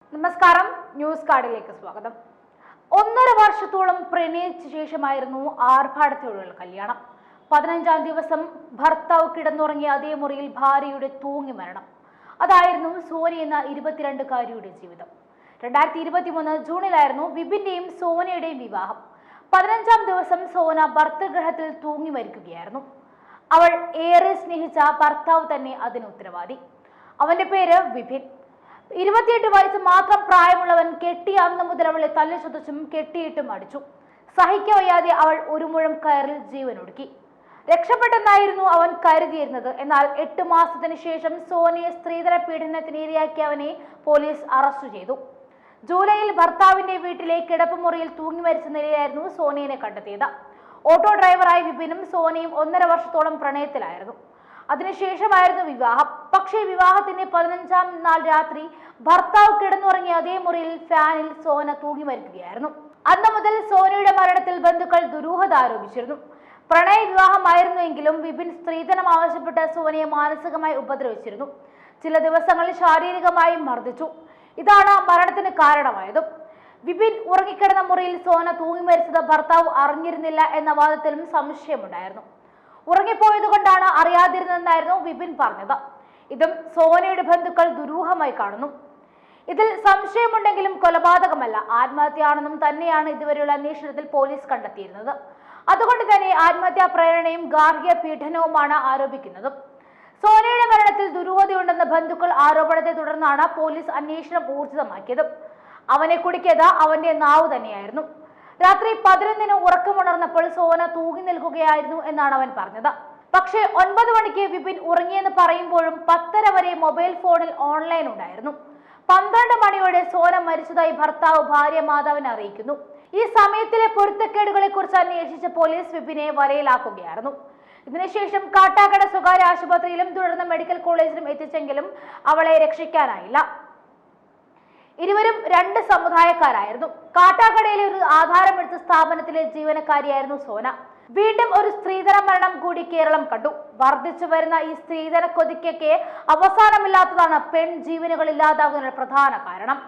നമസ്കാരം, ന്യൂസ് കാർഡിലേക്ക് സ്വാഗതം. 1.5 വർഷത്തോളം പ്രണയിച്ച ശേഷമായിരുന്നു ആർഭാടത്തോടുള്ള കല്യാണം. 15-ാം ദിവസം ഭർത്താവ് കിടന്നുറങ്ങിയ അതേ മുറിയിൽ ഭാര്യയുടെ തൂങ്ങി മരണം. അതായിരുന്നു സോനി എന്ന 22-കാരിയുടെ ജീവിതം. 2023 ജൂണിലായിരുന്നു വിപിന്റെയും സോനയുടെയും വിവാഹം. 15-ാം ദിവസം സോന ഭർത്തൃഗൃഹത്തിൽ തൂങ്ങി മരിക്കുകയായിരുന്നു. അവൾ ഏറെ സ്നേഹിച്ച ഭർത്താവ് തന്നെ അതിന് ഉത്തരവാദി. അവന്റെ പേര് വിപിൻ. 28 വയസ്സ് മാത്രം പ്രായമുള്ളവൻ കെട്ടിയ അന്ന് മുതൽ അവളെ തല്ലി ചതച്ചും കെട്ടിയിട്ടും അടിച്ചു. സഹിക്കവയ്യാതെ അവൾ ഒരു മുഴം കയറിൽ ജീവനൊടുക്കി. രക്ഷപ്പെട്ടെന്നായിരുന്നു അവൻ കരുതിയിരുന്നത്. എന്നാൽ 8 മാസത്തിന് ശേഷം സോനയെ സ്ത്രീധന പീഡനത്തിന് ഇരയാക്കി അവനെ പോലീസ് അറസ്റ്റ് ചെയ്തു. ജൂലൈയിൽ ഭർത്താവിന്റെ വീട്ടിലെ കിടപ്പുമുറിയിൽ തൂങ്ങി മരിച്ച നിലയിലായിരുന്നു സോനയെ കണ്ടെത്തിയത്. ഓട്ടോ ഡ്രൈവറായ വിപിനും സോനയും 1.5 വർഷത്തോളം പ്രണയത്തിലായിരുന്നു. അതിനുശേഷമായിരുന്നു വിവാഹം. പക്ഷേ വിവാഹത്തിന്റെ 15-ാം നാൾ രാത്രി ഭർത്താവ് കിടന്നുറങ്ങിയ അതേ മുറിയിൽ ഫാനിൽ സോന തൂങ്ങി മരിക്കുകയായിരുന്നു. അന്ന് മുതൽ സോനയുടെ മരണത്തിൽ ബന്ധുക്കൾ ദുരൂഹത ആരോപിച്ചിരുന്നു. പ്രണയ വിവാഹമായിരുന്നുവെങ്കിലും വിപിൻ സ്ത്രീധനം ആവശ്യപ്പെട്ട് സോനയെ മാനസികമായി ഉപദ്രവിച്ചിരുന്നു. ചില ദിവസങ്ങളിൽ ശാരീരികമായി മർദ്ദിച്ചു. ഇതാണ് മരണത്തിന് കാരണമായതും. വിപിൻ ഉറങ്ങിക്കിടന്ന മുറിയിൽ സോന തൂങ്ങി മരിച്ചത് ഭർത്താവ് അറിഞ്ഞിരുന്നില്ല എന്ന വാദത്തിലും സംശയമുണ്ടായിരുന്നു. ഉറങ്ങിപ്പോയത് കൊണ്ടാണ് അറിയാതിരുന്നതെന്നായിരുന്നു വിപിൻ പറഞ്ഞത്. ഇതും സോനയുടെ ബന്ധുക്കൾ ദുരൂഹമായി കാണുന്നു. ഇതിൽ സംശയമുണ്ടെങ്കിലും കൊലപാതകമല്ല, ആത്മഹത്യയാണെന്നും തന്നെയാണ് ഇതുവരെയുള്ള അന്വേഷണത്തിൽ പോലീസ് കണ്ടെത്തിയിരുന്നത്. അതുകൊണ്ട് തന്നെ ആത്മഹത്യാ പ്രേരണയും ഗാർഹിക പീഡനവുമാണ് ആരോപിക്കുന്നത്. സോനയുടെ മരണത്തിൽ ദുരൂഹതയുണ്ടെന്ന ബന്ധുക്കൾ ആരോപണത്തെ തുടർന്നാണ് പോലീസ് അന്വേഷണം ഊർജിതമാക്കിയത്. അവനെ കുടുക്കിയത് അവന്റെ നാവ് തന്നെയായിരുന്നു. രാത്രി 11-ന് ഉറക്കമുണർന്നപ്പോൾ സോന തൂങ്ങി നിൽക്കുകയായിരുന്നു എന്നാണ് അവൻ പറഞ്ഞത്. പക്ഷേ 9 മണിക്ക് വിപിൻ ഉറങ്ങിയെന്ന് പറയുമ്പോഴും 10:30 വരെ മൊബൈൽ ഫോണിൽ ഓൺലൈൻ ഉണ്ടായിരുന്നു. 12 മണിയോടെ സോന മരിച്ചതായി ഭർത്താവ് ഭാര്യ മാതാവിനെ അറിയിക്കുന്നു. ഈ സമയത്തിലെ പൊരുത്തക്കേടുകളെ കുറിച്ച് അന്വേഷിച്ച പോലീസ് വിപിനെ വലയിലാക്കുകയായിരുന്നു. ഇതിനുശേഷം കാട്ടാക്കട സ്വകാര്യ ആശുപത്രിയിലും തുടർന്ന് മെഡിക്കൽ കോളേജിലും എത്തിച്ചെങ്കിലും അവളെ രക്ഷിക്കാനായില്ല. ഇരുവരും 2 സമുദായക്കാരായിരുന്നു. കാട്ടാക്കടയിലെ ഒരു ആധാരമെടുത്ത സ്ഥാപനത്തിലെ ജീവനക്കാരിയായിരുന്നു സോന. വീണ്ടും ഒരു സ്ത്രീധന മരണം കൂടി കേരളം കണ്ടു. വർദ്ധിച്ചു വരുന്ന ഈ സ്ത്രീധന കൊതിക്കൊക്കെ അവസാനമില്ലാത്തതാണ് പെൺ ജീവനുകൾ ഇല്ലാതാകുന്ന പ്രധാന കാരണം.